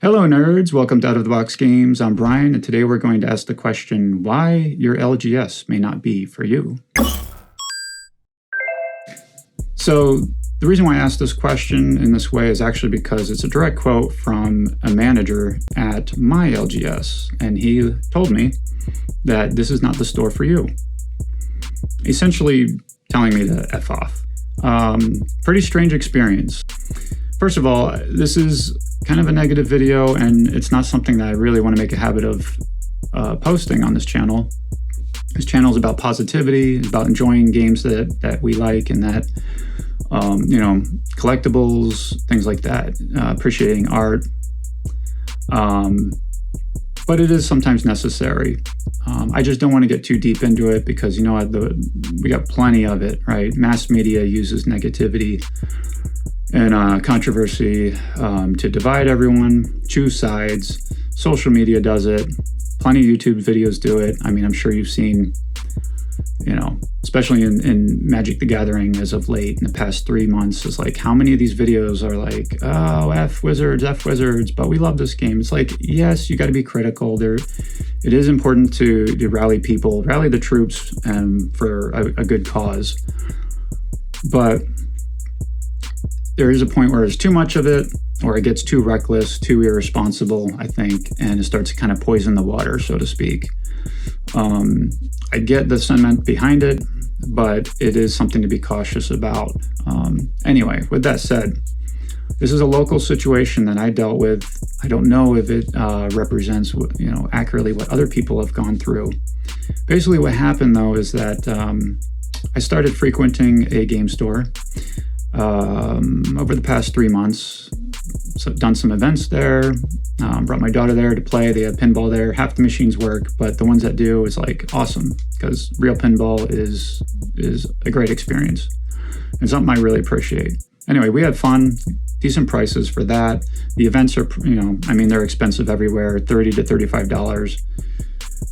Hello nerds, welcome to Out of the Box Games. I'm Brian, and today we're going to ask the question why your LGS may not be for you. So the reason why I asked this question in this way is actually because it's a direct quote from a manager at my LGS, and he told me that this is not the store for you. Essentially telling me to F off. Pretty strange experience. First of all, this is kind of a negative video, and it's not something that I really want to make a habit of posting on this channel. This channel is about positivity, it's about enjoying games that we like and that, collectibles, things like that, appreciating art. But it is sometimes necessary. I just don't want to get too deep into it because, we got plenty of it, right? Mass media uses negativity and controversy to divide everyone, choose sides. Social media does it. Plenty of YouTube videos do it. I mean, I'm sure you've seen, especially in Magic the Gathering as of late, in the past 3 months, is like, how many of these videos are like, oh, F Wizards, but we love this game. It's like, yes, you got to be critical. It is important to rally people, rally the troops for a good cause. But there is a point where there's too much of it, or it gets too reckless, too irresponsible, I think, and it starts to kind of poison the water, so to speak. I get the sentiment behind it, but it is something to be cautious about. Anyway, with that said, this is a local situation that I dealt with. I don't know if it represents, accurately what other people have gone through. Basically, what happened though is that I started frequenting a game store over the past 3 months. So done some events there, brought my daughter there to play. They have pinball there. Half the machines work, but the ones that do is like awesome because real pinball is a great experience and something I really appreciate. Anyway, we had fun, decent prices for that. The events are, they're expensive everywhere, $30 to $35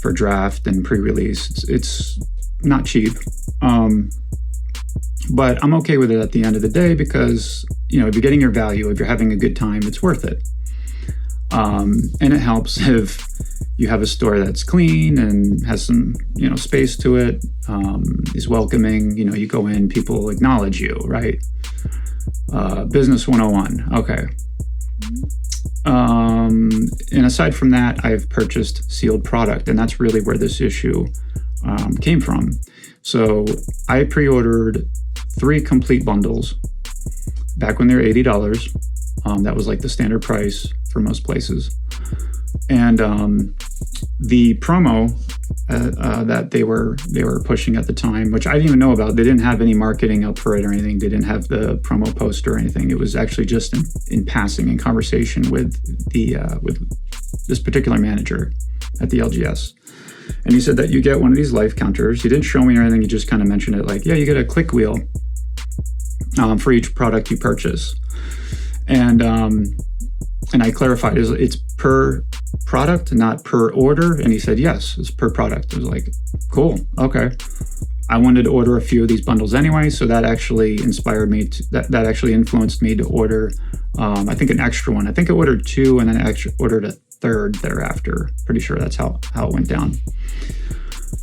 for draft and pre-release. It's not cheap. But I'm okay with it at the end of the day because, if you're getting your value, if you're having a good time, it's worth it. And it helps if you have a store that's clean and has some, space to it, is welcoming, you go in, people acknowledge you, right? Business 101, okay. And aside from that, I've purchased sealed product, and that's really where this issue came from. So I pre-ordered 3 Compleat Bundles back when they were $80. That was like the standard price for most places. And the promo that they were pushing at the time, which I didn't even know about, they didn't have any marketing up for it or anything. They didn't have the promo poster or anything. It was actually just in passing, in conversation with this particular manager at the LGS. And he said that you get one of these life counters. He didn't show me or anything. He just kind of mentioned it like, yeah, you get a click wheel for each product you purchase. And I clarified, it's per product, not per order. And he said, yes, it's per product. I was like, cool, okay. I wanted to order a few of these bundles anyway, so that actually inspired me, that actually influenced me to order, I think, an extra one. I think I ordered 2 and then I actually ordered a 3rd thereafter. Pretty sure that's how it went down.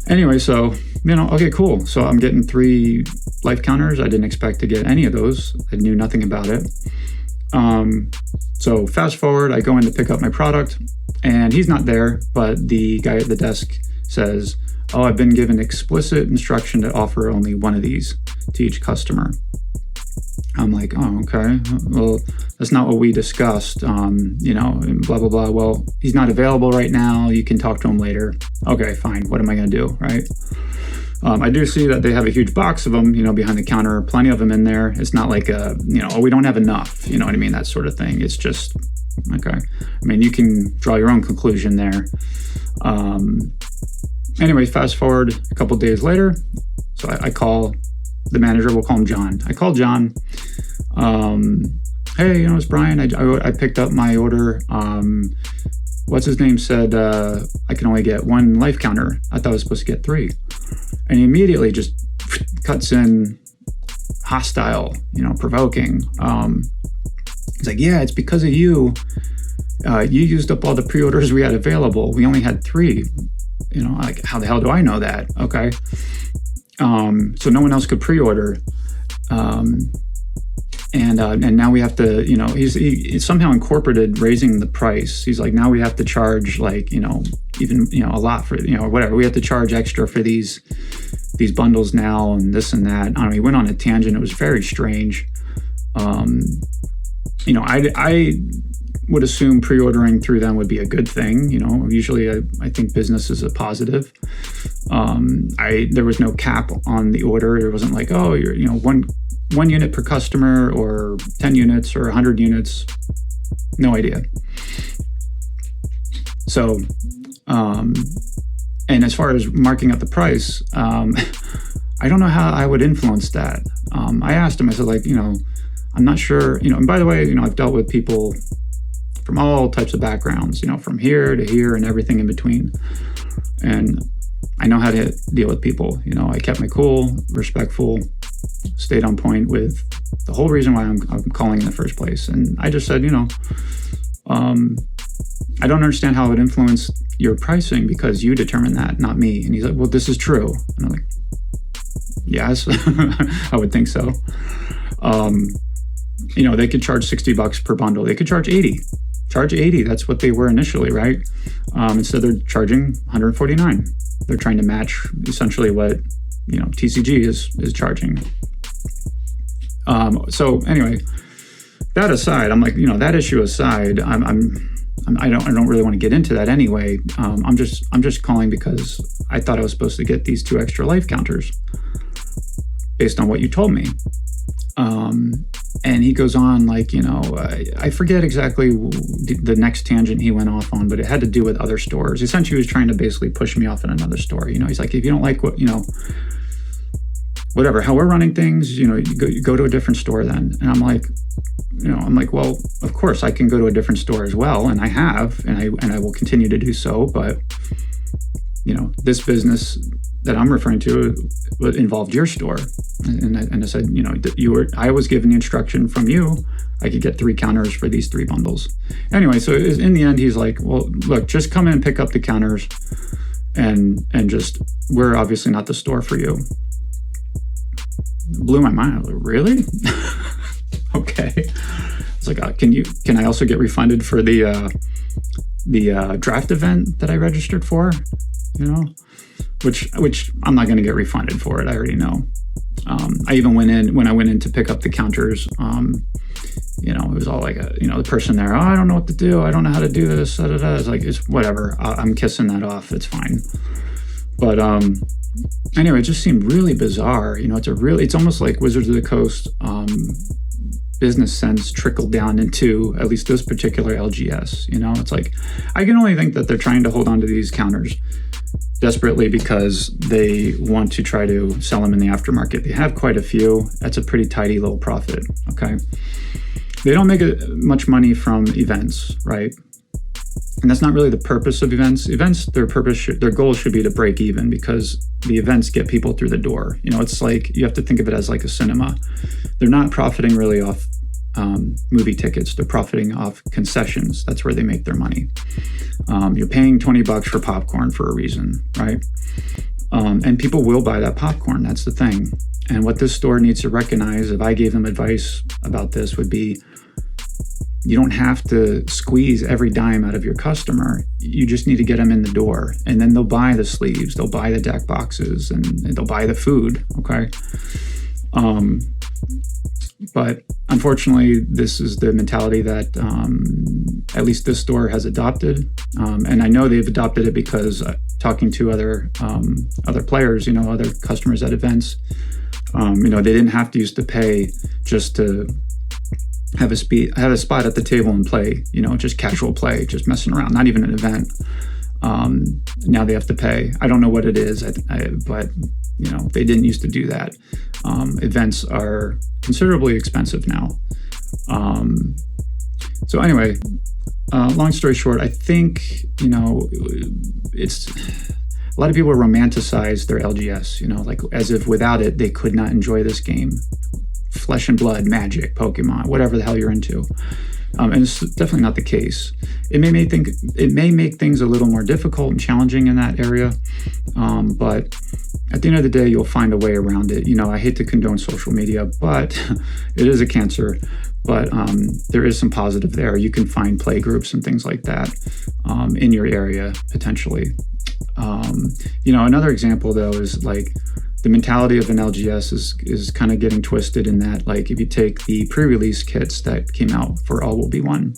Anyway, so, okay, cool. So I'm getting 3 life counters. I didn't expect to get any of those. I knew nothing about it. So fast forward, I go in to pick up my product and he's not there, but the guy at the desk says, oh, I've been given explicit instruction to offer only one of these to each customer. I'm like, oh, okay. Well, that's not what we discussed, and blah, blah, blah. Well, he's not available right now. You can talk to him later. Okay, fine. What am I going to do, right? I do see that they have a huge box of them, behind the counter, plenty of them in there. It's not like we don't have enough, you know what I mean? That sort of thing. It's just, okay. You can draw your own conclusion there. Anyway, fast forward a couple days later. So I call the manager, we'll call him John. I called John. Hey, it's Brian. I picked up my order. What's his name said I can only get 1 life counter. I thought I was supposed to get 3. And he immediately just cuts in hostile, provoking. He's like, yeah, it's because of you. You used up all the pre-orders we had available. We only had 3. Like, how the hell do I know that? Okay. So no one else could pre-order. And now we have to, he somehow incorporated raising the price. He's like, now we have to charge like, even, a lot for, whatever. We have to charge extra for these bundles now and this and that. I don't know. He went on a tangent. It was very strange. I would assume pre-ordering through them would be a good thing. Usually I think business is a positive. There was no cap on the order. It wasn't like, oh, you're, one unit per customer or 10 units or 100 units. No idea. So, and as far as marking up the price, I don't know how I would influence that. I asked him, I said, like, I'm not sure, and by the way, I've dealt with people from all types of backgrounds, from here to here and everything in between. And I know how to deal with people. I kept my cool, respectful, stayed on point with the whole reason why I'm calling in the first place. And I just said, I don't understand how it would influence your pricing because you determine that, not me. And he's like, well, this is true. And I'm like, yes, I would think so. They could charge $60 per bundle. They could charge 80. Charge 80. That's what they were initially, right? Instead, they're charging 149. They're trying to match essentially what TCG is charging. So anyway, that aside, I'm like, that issue aside, I don't really want to get into that anyway. I'm just calling because I thought I was supposed to get these 2 extra life counters based on what you told me. And he goes on like, I forget exactly the next tangent he went off on, but it had to do with other stores. Essentially, he was trying to basically push me off in another store. He's like, if you don't like what, whatever, how we're running things, you go to a different store then. And I'm like, well, of course I can go to a different store as well. And I have, and I will continue to do so. But, this business that I'm referring to involved your store. And I said, I was given the instruction from you, I could get 3 counters for these 3 bundles. Anyway, so in the end, he's like, well, look, just come in and pick up the counters and just, we're obviously not the store for you. It blew my mind. I was like, really? Okay. It's like, can I also get refunded for the draft event that I registered for? Which I'm not going to get refunded for it. I already know. I even when I went in to pick up the counters, it was all like the person there, oh, I don't know what to do. I don't know how to do this. It's like, it's whatever. I'm kissing that off. It's fine. But anyway, it just seemed really bizarre. It's almost like Wizards of the Coast business sense trickled down into at least this particular LGS. It's like, I can only think that they're trying to hold on to these counters desperately because they want to try to sell them in the aftermarket. They have quite a few. That's a pretty tidy little profit. Okay. They don't make much money from events, right? And that's not really the purpose of events. Events, their goal should be to break even because the events get people through the door. It's like, you have to think of it as like a cinema. They're not profiting really off movie tickets. They're profiting off concessions. That's where they make their money. You're paying $20 for popcorn for a reason, right? And people will buy that popcorn. That's the thing. And what this store needs to recognize, if I gave them advice about this, would be, you don't have to squeeze every dime out of your customer. You just need to get them in the door, and then they'll buy the sleeves, they'll buy the deck boxes, and they'll buy the food. Okay. But unfortunately, this is the mentality that at least this store has adopted. And I know they've adopted it because talking to other players, other customers at events, they didn't have to used to pay just to have a spot at the table and play, just casual play, just messing around, not even an event. Now they have to pay. I don't know what it is, but they didn't used to do that. Events are considerably expensive now. So anyway, long story short, I think, it's a lot of people romanticize their LGS, like as if without it, they could not enjoy this game. Flesh and blood, Magic, Pokemon, whatever the hell you're into. And it's definitely not the case. it may make things a little more difficult and challenging in that area, but at the end of the day, you'll find a way around it. I hate to condone social media, but it is a cancer. But there is some positive there. You can find play groups and things like that in your area potentially. Another example though is like the mentality of an LGS is kind of getting twisted in that, like, if you take the pre-release kits that came out for All Will Be One,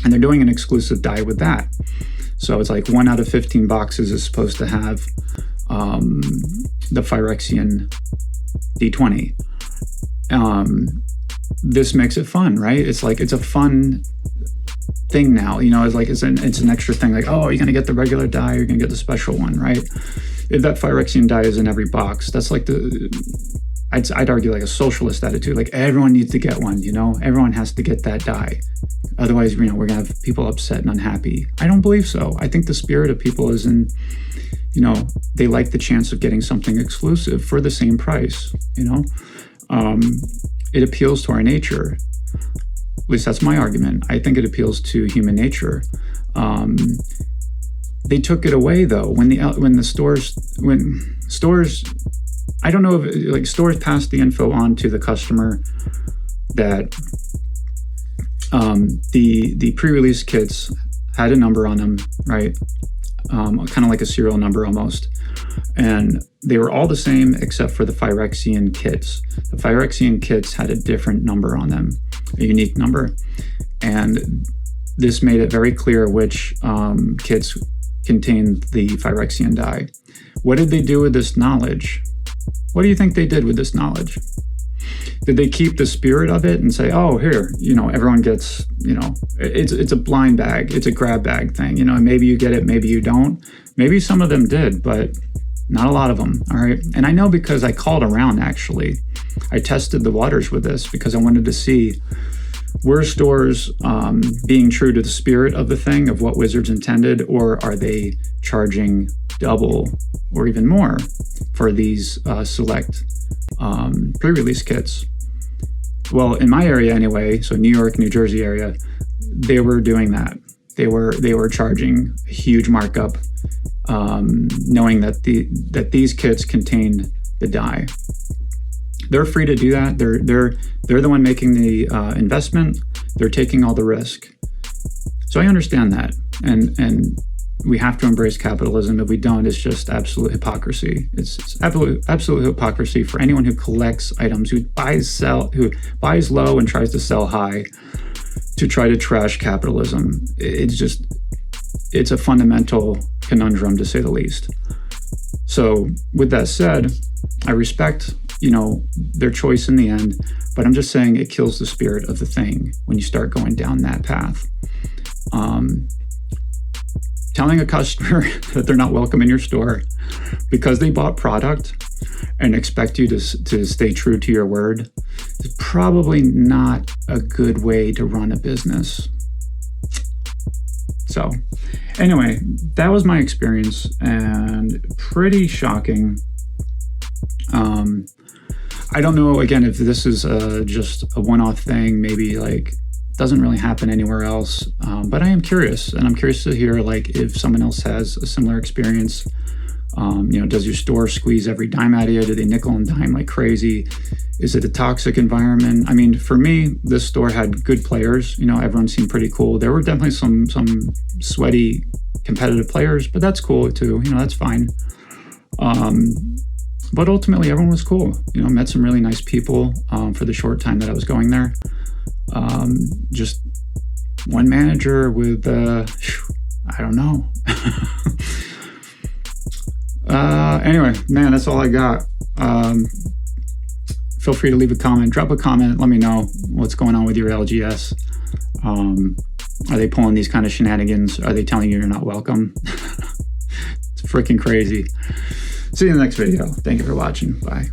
and they're doing an exclusive die with that. So it's like 1 out of 15 boxes is supposed to have the Phyrexian D20. This makes it fun, right? It's like, it's a fun thing now, it's like, it's an extra thing, like, oh, you're gonna get the regular die, you're gonna get the special one, right? If that Phyrexian die is in every box, that's like I'd argue like a socialist attitude, like everyone needs to get one, everyone has to get that die. Otherwise, we're gonna have people upset and unhappy. I don't believe so. I think the spirit of people is in, they like the chance of getting something exclusive for the same price, It appeals to our nature. At least that's my argument. I think it appeals to human nature. They took it away though when stores, I don't know if like stores passed the info on to the customer that the pre-release kits had a number on them, right? Kind of like a serial number almost. And they were all the same except for the Phyrexian kits. The Phyrexian kits had a different number on them, a unique number. And this made it very clear which kits contained the Phyrexian die. What did they do with this knowledge? What do you think they did with this knowledge? Did they keep the spirit of it and say, oh, here, everyone gets, it's a blind bag, it's a grab bag thing, maybe you get it, maybe you don't. Maybe some of them did, but not a lot of them, all right? And I know because I called around, actually. I tested the waters with this because I wanted to see, were stores being true to the spirit of the thing, of what Wizards intended, or are they charging double or even more for these select pre-release kits? Well, in my area anyway, so New York, New Jersey area, they were doing that. They were charging a huge markup, knowing that these kits contained the die. They're free to do that. They're the one making the investment. They're taking all the risk. So I understand that, and we have to embrace capitalism. If we don't, it's just absolute hypocrisy. It's absolute hypocrisy for anyone who collects items, who buys low and tries to sell high, to try to trash capitalism. It's a fundamental conundrum, to say the least. So with that said, I respect, their choice in the end, but I'm just saying it kills the spirit of the thing when you start going down that path. Telling a customer that they're not welcome in your store because they bought product and expect you to stay true to your word is probably not a good way to run a business. So anyway, that was my experience, and pretty shocking. I don't know, again, if this is just a one-off thing, maybe like doesn't really happen anywhere else, but I am curious, and I'm curious to hear like if someone else has a similar experience. Does your store squeeze every dime out of you? Do they nickel and dime like crazy? Is it a toxic environment? I mean, for me, this store had good players. Everyone seemed pretty cool. There were definitely some sweaty competitive players, but that's cool too. That's fine. But ultimately, everyone was cool. Met some really nice people for the short time that I was going there. Just one manager with, I don't know. Anyway, man, that's all I got. Feel free to leave a comment, drop a comment, let me know what's going on with your LGS. Are they pulling these kind of shenanigans? Are they telling you you're not welcome? It's freaking crazy. See you in the next video. Thank you for watching. Bye.